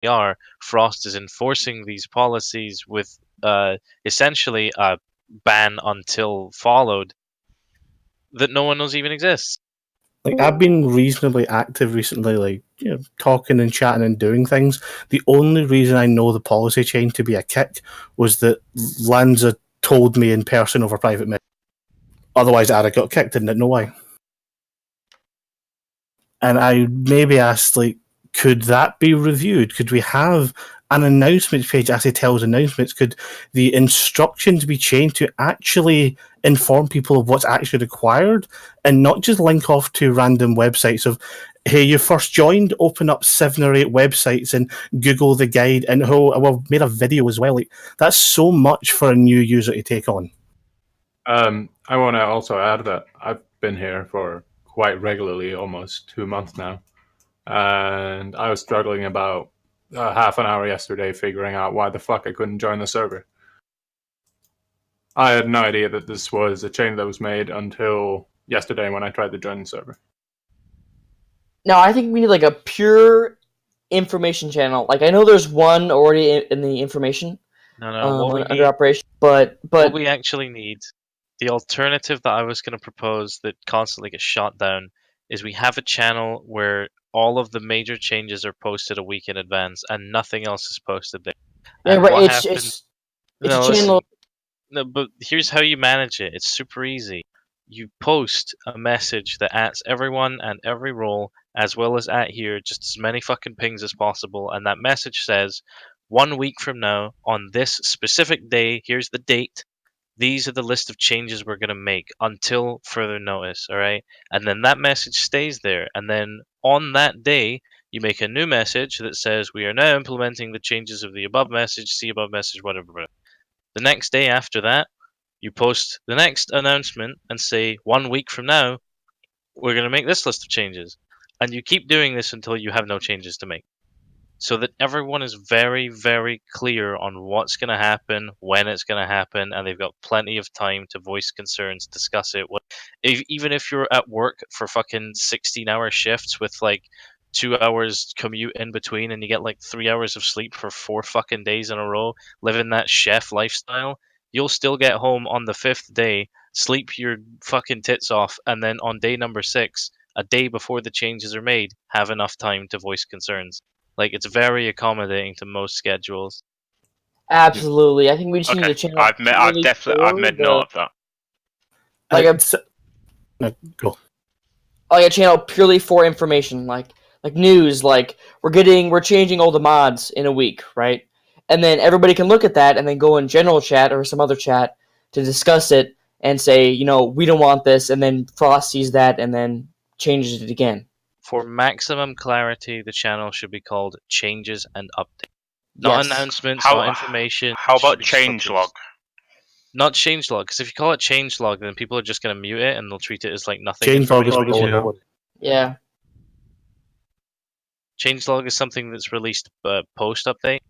are, Frost is enforcing these policies with essentially a ban until followed that no one knows even exists. Like, I've been reasonably active recently, like, talking and chatting and doing things. The only reason I know the policy change to be a kick was that Lanza told me in person over private message. Otherwise, I'd have got kicked and didn't know why. And I maybe asked, like, could that be reviewed? Could we have an announcements page as he tells announcements? Could the instructions be changed to actually inform people of what's actually required and not just link off to random websites of, hey, you first joined, open up 7 or 8 websites and Google the guide, and we've made a video as well. Like, that's so much for a new user to take on. I want to also add that I've been here for quite regularly, almost 2 months now, and I was struggling about half an hour yesterday figuring out why the fuck I couldn't join the server. I had no idea that this was a change that was made until yesterday when I tried to join the server. No, I think we need like a pure information channel. Like, I know there's one already in the information under operation, but what we actually need, the alternative that I was going to propose that constantly gets shot down, is we have a channel where all of the major changes are posted a week in advance and nothing else is posted there. Yeah, And right. what It's happens? a No, channel. listen. No, but here's how you manage it. It's super easy. You post a message that adds everyone and every role, as well as at here, just as many fucking pings as possible, and that message says, 1 week from now, on this specific day, here's the date. These are the list of changes we're going to make until further notice, all right? And then that message stays there. And then on that day, you make a new message that says, we are now implementing the changes of the above message, see above message, whatever. The next day after that, you post the next announcement and say, 1 week from now, we're going to make this list of changes. And you keep doing this until you have no changes to make. So that everyone is very, very clear on what's going to happen, when it's going to happen, and they've got plenty of time to voice concerns, discuss it. Even if you're at work for fucking 16-hour shifts with like 2 hours commute in between and you get like 3 hours of sleep for 4 fucking days in a row, living that chef lifestyle, you'll still get home on the 5th day, sleep your fucking tits off, and then on day number 6, a day before the changes are made, have enough time to voice concerns. Like, it's very accommodating to most schedules. Absolutely, I think we just need a channel. I've made note of that. Go. Like a channel purely for information, like news, like we're changing all the mods in a week, right? And then everybody can look at that and then go in general chat or some other chat to discuss it and say, we don't want this, and then Frost sees that and then changes it again. For maximum clarity, the channel should be called Changes and Updates. Not announcements, not information. How about changelog? Not changelog, because if you call it changelog, then people are just going to mute it and they'll treat it as like nothing. Changelog is yeah. Changelog is something that's released post update.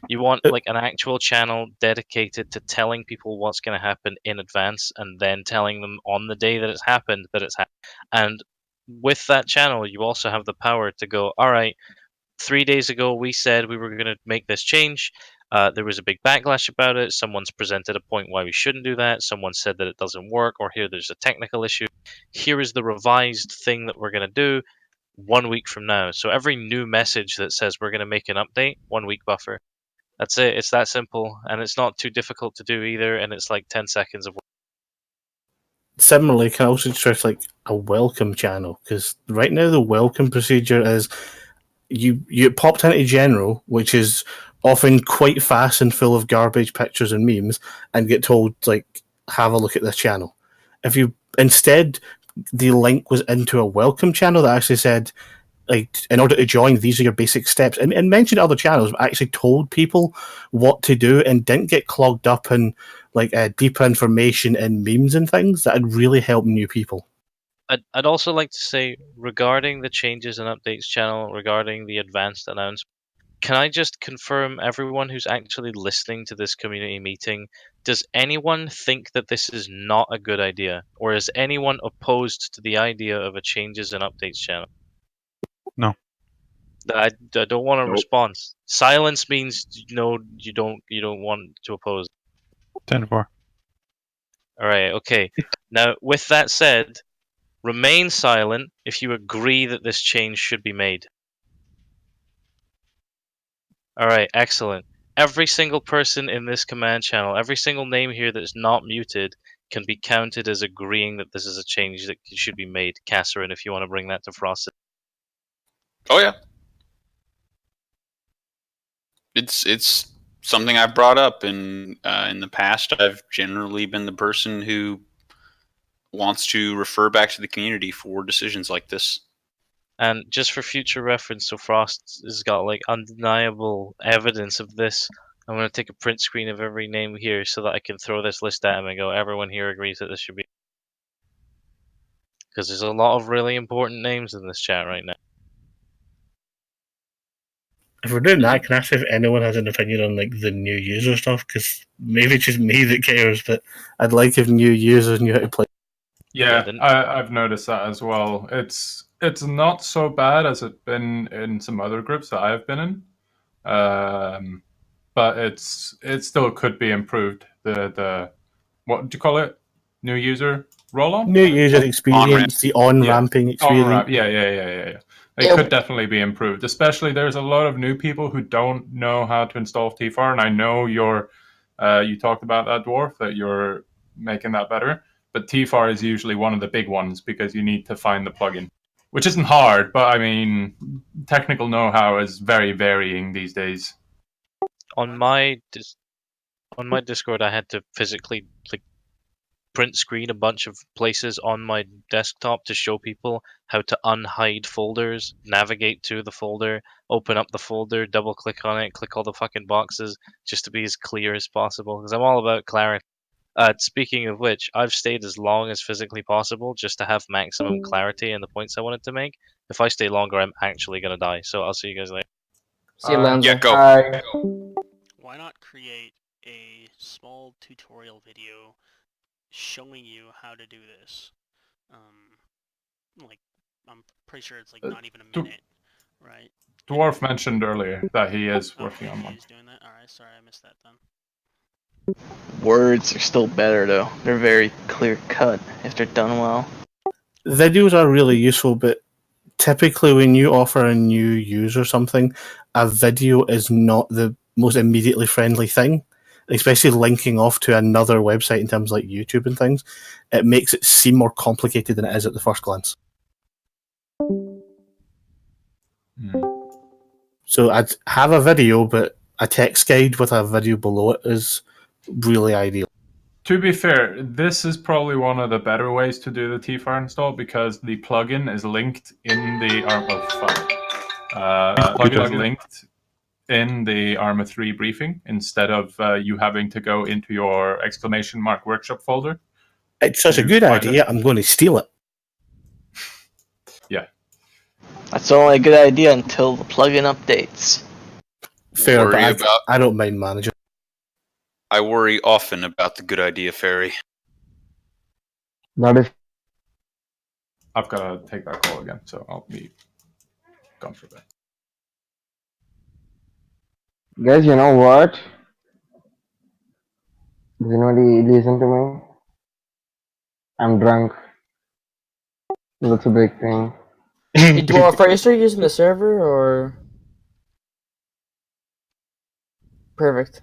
You want like an actual channel dedicated to telling people what's going to happen in advance and then telling them on the day that it's happened that it's happened. And with that channel, you also have the power to go, all right, 3 days ago we said we were going to make this change. There was a big backlash about it. Someone's presented a point why we shouldn't do that. Someone said that it doesn't work, or here there's a technical issue. Here is the revised thing that we're going to do 1 week from now. So every new message that says we're going to make an update, 1 week buffer. That's it. It's that simple, and it's not too difficult to do either, and it's like 10 seconds of work. Similarly, can I also stress like a welcome channel? Because right now the welcome procedure is you popped into general, which is often quite fast and full of garbage pictures and memes, and get told like, have a look at this channel. If you instead the link was into a welcome channel that actually said, like, in order to join, these are your basic steps, and mentioned other channels, but actually told people what to do and didn't get clogged up in like deeper information and memes and things, that would really help new people. I'd also like to say, regarding the changes and updates channel, regarding the advanced announcement, can I just confirm, everyone who's actually listening to this community meeting, does anyone think that this is not a good idea? Or is anyone opposed to the idea of a changes and updates channel? No. I don't want a Nope. response. Silence means no, you don't want to oppose. 10-4. All right, okay. Now, with that said, remain silent if you agree that this change should be made. All right, excellent. Every single person in this command channel, every single name here that's not muted, can be counted as agreeing that this is a change that should be made. Kasserin, if you want to bring that to Frost. Oh yeah. It's something I've brought up in the past. I've generally been the person who wants to refer back to the community for decisions like this. And just for future reference, so Frost has got like undeniable evidence of this. I'm going to take a print screen of every name here so that I can throw this list at him and go, everyone here agrees that this should be. Because there's a lot of really important names in this chat right now. If we're doing that, can I ask if anyone has an opinion on like the new user stuff? Because maybe it's just me that cares, but I'd like if new users knew how to play. Yeah, I've noticed that as well. It's not so bad as it's been in some other groups that I've been in, but it still could be improved. The what do you call it? New user roll-on? New user experience, the on-ramping experience. On-ramp. Yeah. It could definitely be improved. Especially there's a lot of new people who don't know how to install TFAR, and I know you talked about that, Dwarf, that you're making that better. But TFAR is usually one of the big ones because you need to find the plugin, which isn't hard. But I mean, technical know-how is very varying these days. On my Discord, I had to physically print screen a bunch of places on my desktop to show people how to unhide folders, navigate to the folder, open up the folder, double click on it, click all the fucking boxes, just to be as clear as possible. Because I'm all about clarity. Speaking of which, I've stayed as long as physically possible just to have maximum clarity in the points I wanted to make. If I stay longer, I'm actually gonna die. So I'll see you guys later. See you, Lenzo. Yeah, go. Why not create a small tutorial video showing you how to do this? Like, I'm pretty sure it's like not even a minute, right? Dwarf mentioned earlier that he is working on one. He's doing that? Alright, sorry, I missed that then. Words are still better though. They're very clear cut if they're done well. Videos are really useful, but typically when you offer a new user something, a video is not the most immediately friendly thing, especially linking off to another website in terms of like YouTube and things. It makes it seem more complicated than it is at the first glance. So I'd have a video, but a text guide with a video below it is really ideal. To be fair, this is probably one of the better ways to do the TFAR install because the plugin is linked in the Arma 3 briefing instead of you having to go into your ! workshop folder. It's such a good idea, I'm going to steal it. Yeah. That's only a good idea until the plugin updates. Fair, but I don't mind managing. I worry often about the good idea fairy. I've got to take that call again, so I'll be gone for a bit. Guys, you know what? Does anybody listen to me? I'm drunk. That's a big thing. Hey, Dwarf, are you still using the server, or? Perfect.